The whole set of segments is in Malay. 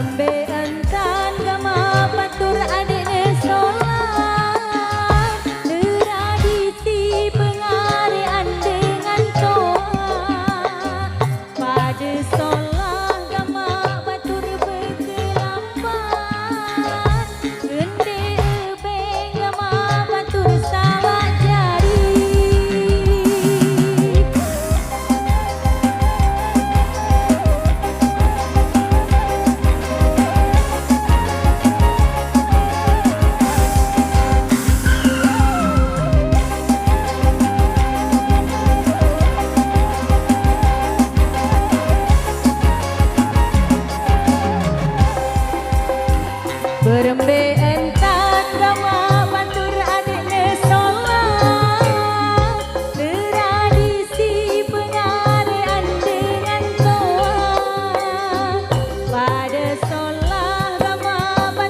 Berembe entan gama batur adekne solah, tradisi pengarean dengan toa. Pada solah gama batur berkelampan, gede ubeng gama batur salah jari. Berembe entan gama batur adekne solah, tradisi pengarean dengan toa. Pada solah gama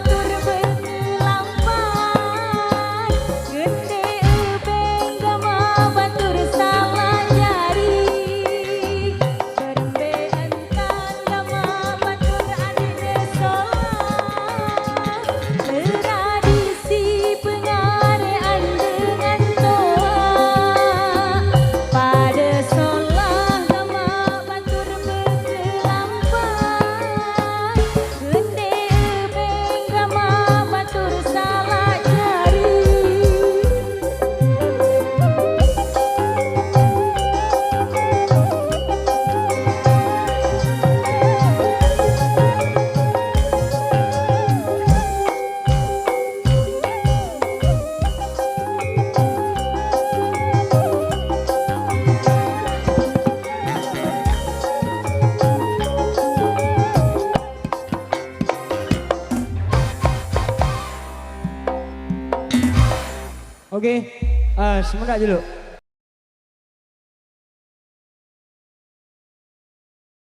batur berkelampan, gede ubeng gama batur salah jari. Oke, sebentar dulu.